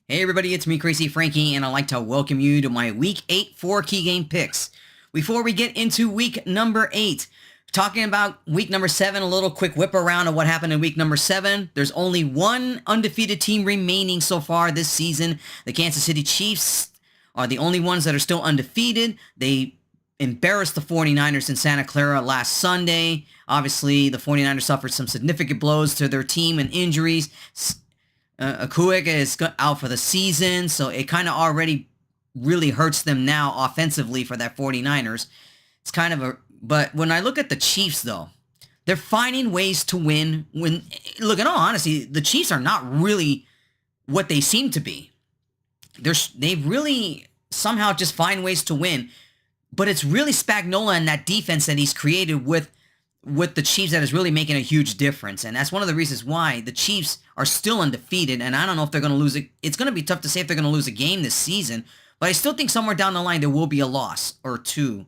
Hey everybody, it's me, Crazyfrankie, and I'd like to welcome you to my Week 8 4 key game picks. Before we get into Week number 8, talking about Week number 7, a little quick whip around of what happened in Week number 7. There's only one undefeated team remaining so far this season. The Kansas City Chiefs are the only ones that are still undefeated. They embarrassed the 49ers in Santa Clara last Sunday. Obviously, the 49ers suffered some significant blows to their team and injuries. Akuega is out for the season, so it kind of already really hurts them now offensively for that 49ers. It's kind of a... But when I look at the Chiefs, though, they're finding ways to win. Look, in all honesty, the Chiefs are not really what they seem to be. They really somehow just find ways to win. But it's really Spagnuolo and that defense that he's created with the Chiefs that is really making a huge difference. And that's one of the reasons why the Chiefs are still undefeated. And I don't know if they're going to lose it. It's going to be tough to say if they're going to lose a game this season. But I still think somewhere down the line there will be a loss or two.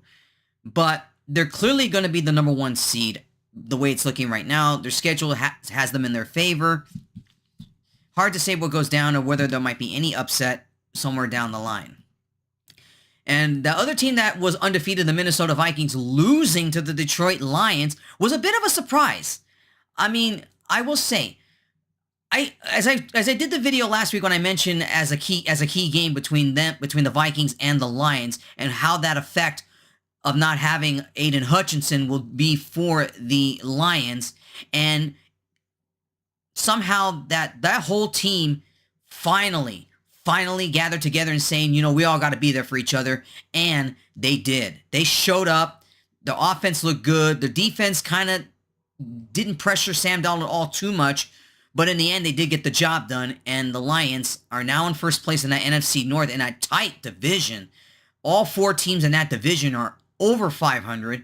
But they're clearly going to be the number one seed the way it's looking right now. Their schedule has them in their favor. Hard to say what goes down or whether there might be any upset somewhere down the line. And the other team that was undefeated, the Minnesota Vikings, losing to the Detroit Lions, was a bit of a surprise. I mean, I will say, as I did the video last week when I mentioned as a key game between the Vikings and the Lions, and how that effect of not having Aiden Hutchinson will be for the Lions, and somehow that whole team finally gathered together and saying, you know, we all got to be there for each other. And they did. They showed up. The offense looked good. The defense kind of didn't pressure Sam Darnold all too much. But in the end, they did get the job done. And the Lions are now in first place in that NFC North in a tight division. All four teams in that division are over 500.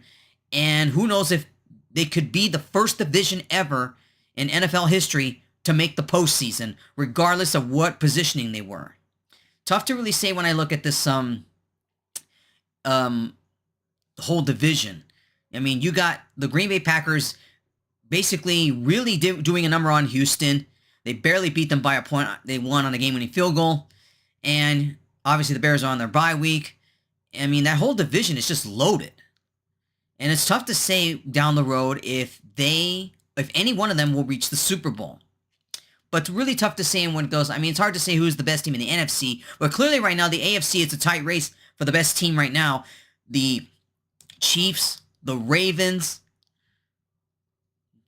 And who knows if they could be the first division ever in NFL history to make the postseason, regardless of what positioning they were. Tough to really say when I look at this whole division. I mean, you got the Green Bay Packers basically really doing a number on Houston. They barely beat them by a point. They won on a game-winning field goal. And obviously the Bears are on their bye week. I mean, that whole division is just loaded. And it's tough to say down the road if any one of them will reach the Super Bowl. But it's really tough to say when it goes. I mean, it's hard to say who's the best team in the NFC. But clearly right now, the AFC, it's a tight race for the best team right now. The Chiefs, the Ravens.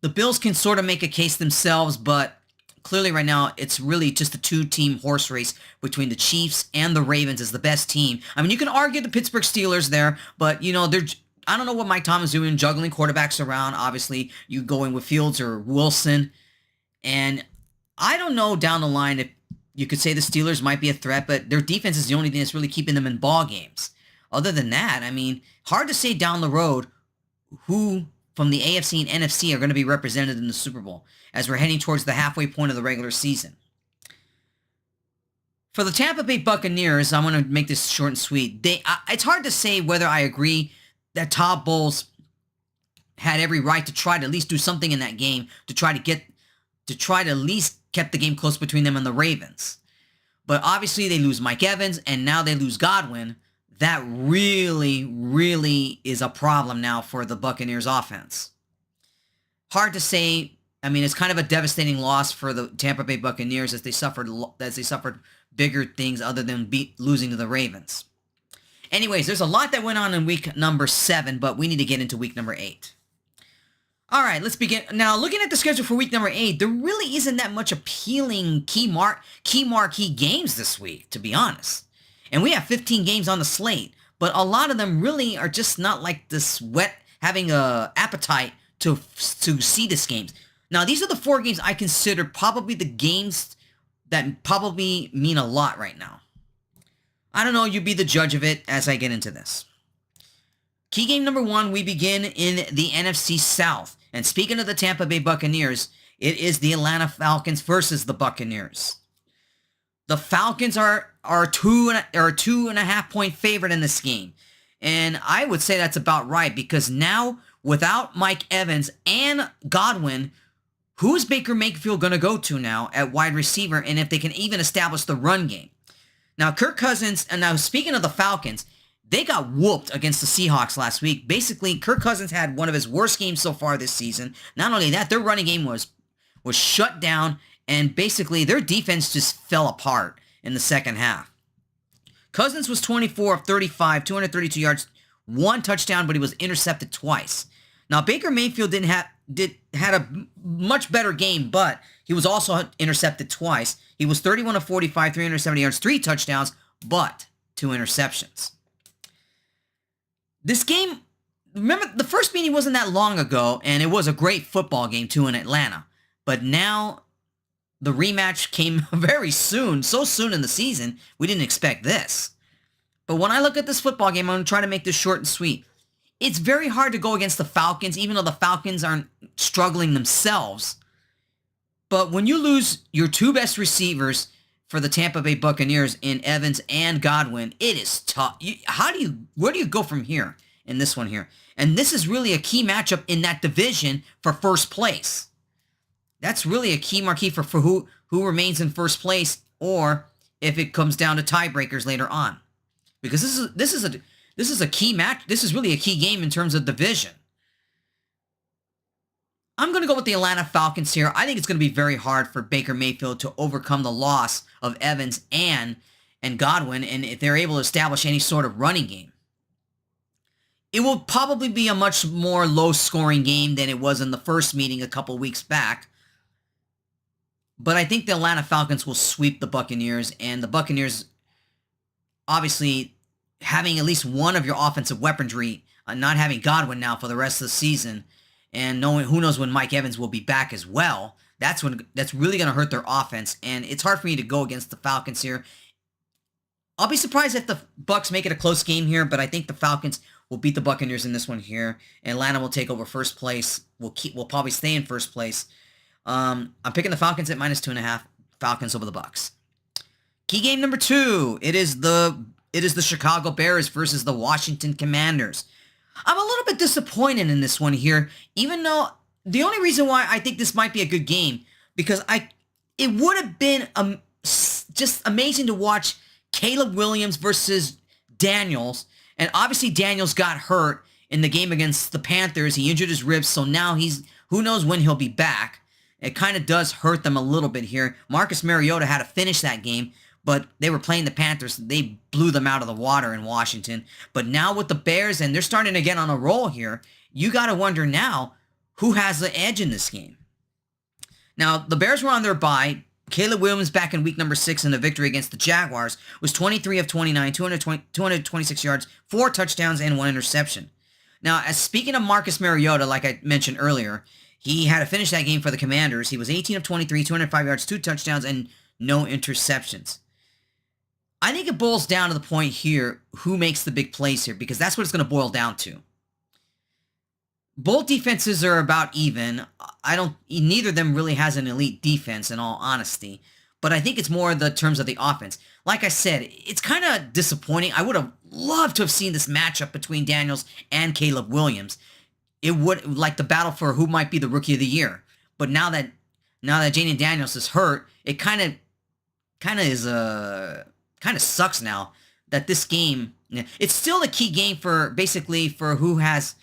The Bills can sort of make a case themselves, but clearly right now, it's really just a two-team horse race between the Chiefs and the Ravens as the best team. I mean, you can argue the Pittsburgh Steelers there, but, you know, I don't know what Mike Tomlin's doing, juggling quarterbacks around. Obviously, you going with Fields or Wilson. And I don't know down the line if you could say the Steelers might be a threat, but their defense is the only thing that's really keeping them in ball games. Other than that, I mean, hard to say down the road who from the AFC and NFC are going to be represented in the Super Bowl as we're heading towards the halfway point of the regular season. For the Tampa Bay Buccaneers, I'm going to make this short and sweet. It's hard to say whether I agree that Todd Bowles had every right to try to at least do something in that game to try to at least kept the game close between them and the Ravens. But obviously they lose Mike Evans, and now they lose Godwin. That really, really is a problem now for the Buccaneers offense. Hard to say. I mean, it's kind of a devastating loss for the Tampa Bay Buccaneers as they suffered bigger things other than losing to the Ravens. Anyways, there's a lot that went on in week number 7, but we need to get into week number 8. All right, let's begin. Now, looking at the schedule for week number 8, there really isn't that much appealing key marquee games this week, to be honest. And we have 15 games on the slate, but a lot of them really are just not like this having a appetite to see these games. Now, these are the 4 games I consider probably the games that probably mean a lot right now. I don't know, you be the judge of it as I get into this. Key game number 1, we begin in the NFC South. And speaking of the Tampa Bay Buccaneers, it is the Atlanta Falcons versus the Buccaneers. The Falcons are a 2.5 point favorite in this game. And I would say that's about right because now, without Mike Evans and Godwin, who is Baker Mayfield going to go to now at wide receiver, and if they can even establish the run game? Now, Kirk Cousins, and now speaking of the Falcons, they got whooped against the Seahawks last week. Basically, Kirk Cousins had one of his worst games so far this season. Not only that, their running game was shut down, and basically their defense just fell apart in the second half. Cousins was 24 of 35, 232 yards, 1 touchdown, but he was intercepted twice. Now, Baker Mayfield had a much better game, but he was also intercepted twice. He was 31 of 45, 370 yards, 3 touchdowns, but 2 interceptions. This game, remember, the first meeting wasn't that long ago, and it was a great football game, too, in Atlanta. But now, the rematch came very soon, so soon in the season, we didn't expect this. But when I look at this football game, I'm going to try to make this short and sweet. It's very hard to go against the Falcons, even though the Falcons aren't struggling themselves. But when you lose your 2 best receivers for the Tampa Bay Buccaneers in Evans and Godwin, it is tough. Where do you go from here in this one here? And this is really a key matchup in that division for first place. That's really a key marquee for who remains in first place, or if it comes down to tiebreakers later on. Because this is a key match. This is really a key game in terms of division. I'm going to go with the Atlanta Falcons here. I think it's going to be very hard for Baker Mayfield to overcome the loss of Evans and Godwin, and if they're able to establish any sort of running game. It will probably be a much more low-scoring game than it was in the first meeting a couple weeks back. But I think the Atlanta Falcons will sweep the Buccaneers, and the Buccaneers, obviously, having at least one of your offensive weaponry, not having Godwin now for the rest of the season, and knowing who knows when Mike Evans will be back as well, that's really going to hurt their offense, and it's hard for me to go against the Falcons here. I'll be surprised if the Bucs make it a close game here, but I think the Falcons will beat the Buccaneers in this one here, and Atlanta will take over first place. We'll probably stay in first place. I'm picking the Falcons at -2.5. Falcons over the Bucs. Key game number 2. It is the Chicago Bears versus the Washington Commanders. I'm a little bit disappointed in this one here, even though the only reason why I think this might be a good game, because it would have been just amazing to watch Caleb Williams versus Daniels, and obviously Daniels got hurt in the game against the Panthers. He injured his ribs, so now who knows when he'll be back. It kind of does hurt them a little bit here. Marcus Mariota had to finish that game, but they were playing the Panthers. They blew them out of the water in Washington. But now with the Bears, and they're starting to get on a roll here, you got to wonder now who has the edge in this game. Now, the Bears were on their bye. Caleb Williams back in week number 6 in the victory against the Jaguars was 23 of 29, 226 yards, 4 touchdowns, and 1 interception. Now, as speaking of Marcus Mariota, like I mentioned earlier, he had to finish that game for the Commanders. He was 18 of 23, 205 yards, 2 touchdowns, and no interceptions. I think it boils down to the point here, who makes the big plays here, because that's what it's going to boil down to. Both defenses are about even. Neither of them really has an elite defense, in all honesty. But I think it's more the terms of the offense. Like I said, it's kind of disappointing. I would have loved to have seen this matchup between Daniels and Caleb Williams. It would, like the battle for who might be the rookie of the year. But now that Jayden Daniels is hurt, it kind of sucks now that this game, it's still a key game for who has,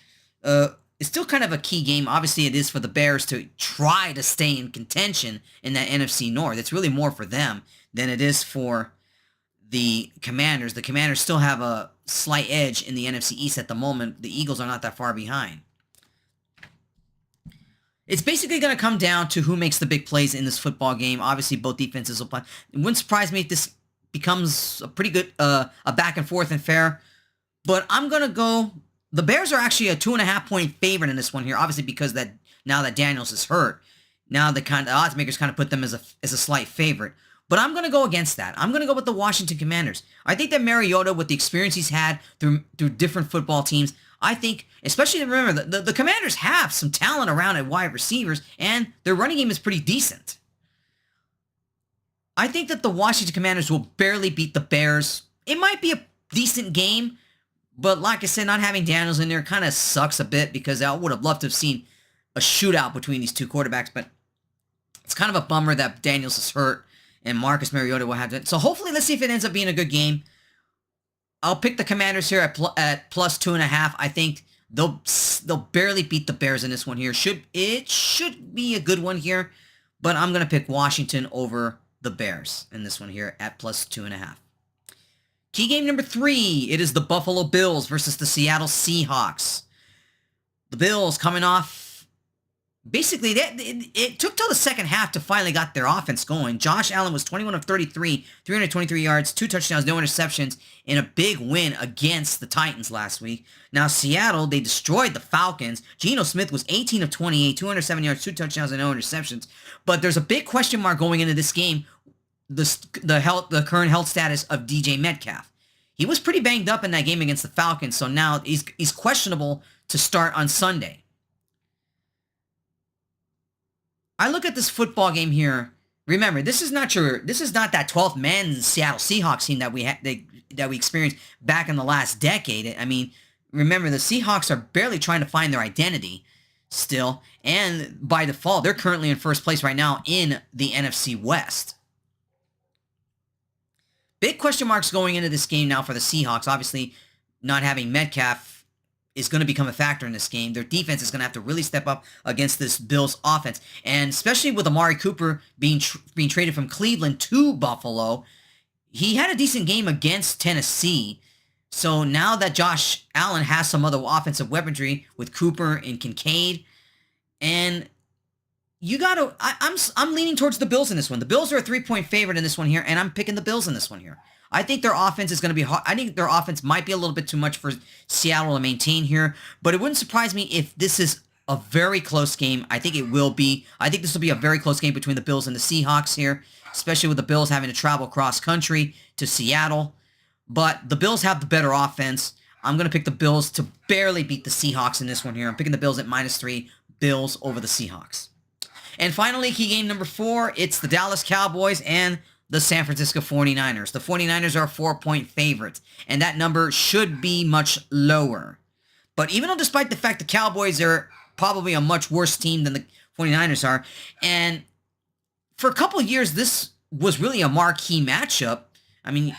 it's still kind of a key game. Obviously it is for the Bears to try to stay in contention in that NFC North. It's really more for them than it is for the Commanders. The Commanders still have a slight edge in the NFC East at the moment. The Eagles are not that far behind. It's basically going to come down to who makes the big plays in this football game. Obviously, both defenses will play. It wouldn't surprise me if this becomes a pretty good, a back and forth and fair. But I'm going to go, the Bears are actually a 2.5-point favorite in this one here. Obviously, because now that Daniels is hurt, now the odds makers kind of put them as a slight favorite. But I'm going to go against that. I'm going to go with the Washington Commanders. I think that Mariota, with the experience he's had through different football teams, I think, especially remember, the Commanders have some talent around at wide receivers, and their running game is pretty decent. I think that the Washington Commanders will barely beat the Bears. It might be a decent game, but like I said, not having Daniels in there kind of sucks a bit, because I would have loved to have seen a shootout between these two quarterbacks, but It's kind of a bummer that Daniels is hurt and Marcus Mariota will have to. So hopefully, let's see if it ends up being a good game. I'll pick the Commanders here at plus 2.5. I think they'll barely beat the Bears in this one here. It should be a good one here, but I'm going to pick Washington over the Bears in this one here at plus 2.5. Key game number 3, it is the Buffalo Bills versus the Seattle Seahawks. The Bills coming off, basically, it took till the second half to finally got their offense going. Josh Allen was 21 of 33, 323 yards, 2 touchdowns, no interceptions, in a big win against the Titans last week. Now, Seattle, they destroyed the Falcons. Geno Smith was 18 of 28, 207 yards, 2 touchdowns, and no interceptions. But there's a big question mark going into this game, the current health status of DJ Metcalf. He was pretty banged up in that game against the Falcons, so now he's questionable to start on Sunday. I look at this football game here. Remember, this is not that 12th man Seattle Seahawks team that we experienced back in the last decade. I mean, remember, the Seahawks are barely trying to find their identity still, and by default, they're currently in first place right now in the NFC West. Big question marks going into this game now for the Seahawks. Obviously, not having Metcalf is going to become a factor in this game. Their defense is going to have to really step up against this Bills offense. And especially with Amari Cooper being traded from Cleveland to Buffalo, he had a decent game against Tennessee. So now that Josh Allen has some other offensive weaponry with Cooper and Kincaid, and I'm leaning towards the Bills in this one. The Bills are a 3-point favorite in this one here, and I'm picking the Bills in this one here. I think their offense is going to be hard. I think their offense might be a little bit too much for Seattle to maintain here, but it wouldn't surprise me if this is a very close game. I think it will be. I think this will be a very close game between the Bills and the Seahawks here, especially with the Bills having to travel cross country to Seattle. But the Bills have the better offense. I'm going to pick the Bills to barely beat the Seahawks in this one here. I'm picking the Bills at -3, Bills over the Seahawks. And finally, key game number 4, it's the Dallas Cowboys and the San Francisco 49ers. The 49ers are a 4-point favorite, and that number should be much lower. But even though despite the fact the Cowboys are probably a much worse team than the 49ers are, and for a couple of years, this was really a marquee matchup. I mean,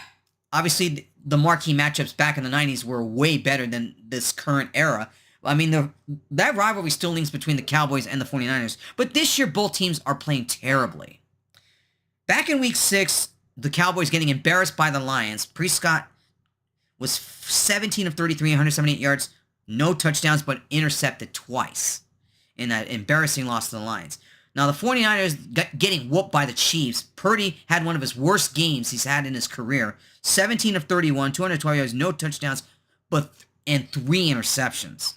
obviously, the marquee matchups back in the 90s were way better than this current era. I mean, that rivalry still links between the Cowboys and the 49ers. But this year, both teams are playing terribly. Back in Week 6, the Cowboys getting embarrassed by the Lions. Prescott was 17 of 33, 178 yards, no touchdowns, but intercepted twice in that embarrassing loss to the Lions. Now, the 49ers getting whooped by the Chiefs. Purdy had one of his worst games he's had in his career. 17 of 31, 212 yards, no touchdowns, and 3 interceptions.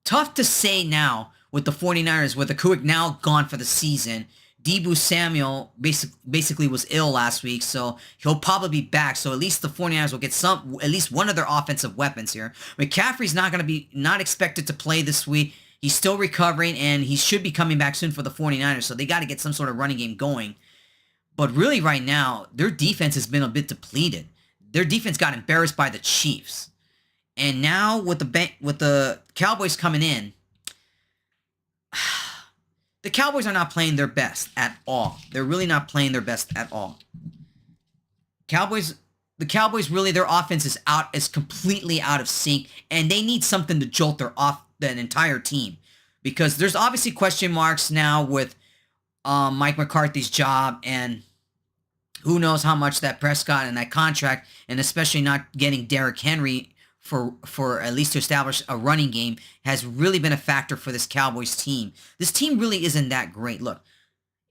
Tough to say now with the 49ers, with Akuik now gone for the season. Deebo Samuel basically was ill last week, so he'll probably be back. So at least the 49ers will get at least one of their offensive weapons here. McCaffrey's not expected to play this week. He's still recovering, and he should be coming back soon for the 49ers, so they got to get some sort of running game going. But really right now, their defense has been a bit depleted. Their defense got embarrassed by the Chiefs. And now with the Cowboys coming in, the Cowboys are not playing their best at all. They're really not playing their best at all. The Cowboys really, their offense is completely out of sync, and they need something to jolt the entire team, because there's obviously question marks now with Mike McCarthy's job, and who knows how much that Prescott and that contract, and especially not getting Derrick Henry for at least to establish a running game, has really been a factor for this Cowboys team. This team really isn't that great. Look,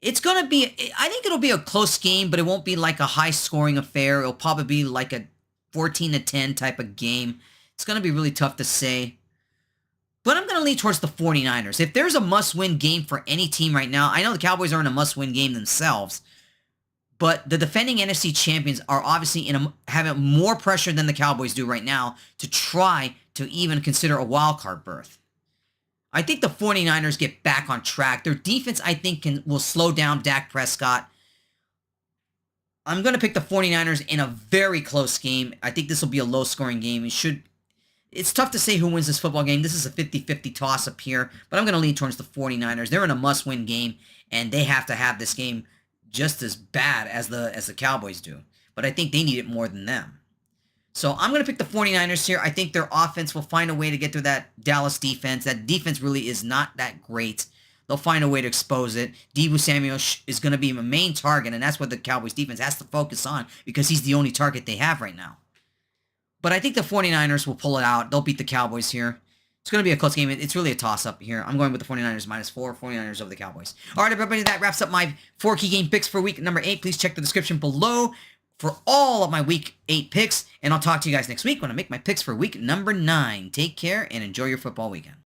I think it'll be a close game, but it won't be like a high-scoring affair. It'll probably be like a 14-10 type of game. It's going to be really tough to say. But I'm going to lean towards the 49ers. If there's a must-win game for any team right now, I know the Cowboys are in a must-win game themselves, but the defending NFC champions are obviously having more pressure than the Cowboys do right now to try to even consider a wild card berth. I think the 49ers get back on track. Their defense, I think, will slow down Dak Prescott. I'm going to pick the 49ers in a very close game. I think this will be a low-scoring game. it's tough to say who wins this football game. This is a 50-50 toss-up here, but I'm going to lean towards the 49ers. They're in a must-win game, and they have to have this game just as bad as the Cowboys do. But I think they need it more than them. So I'm going to pick the 49ers here. I think their offense will find a way to get through that Dallas defense. That defense really is not that great. They'll find a way to expose it. Deebo Samuel is going to be a main target, and that's what the Cowboys defense has to focus on because he's the only target they have right now. But I think the 49ers will pull it out. They'll beat the Cowboys here. It's going to be a close game. It's really a toss-up here. I'm going with the 49ers -4, 49ers over the Cowboys. All right, everybody, that wraps up my 4 key game picks for week number 8. Please check the description below for all of my week 8 picks, and I'll talk to you guys next week when I make my picks for week number 9. Take care and enjoy your football weekend.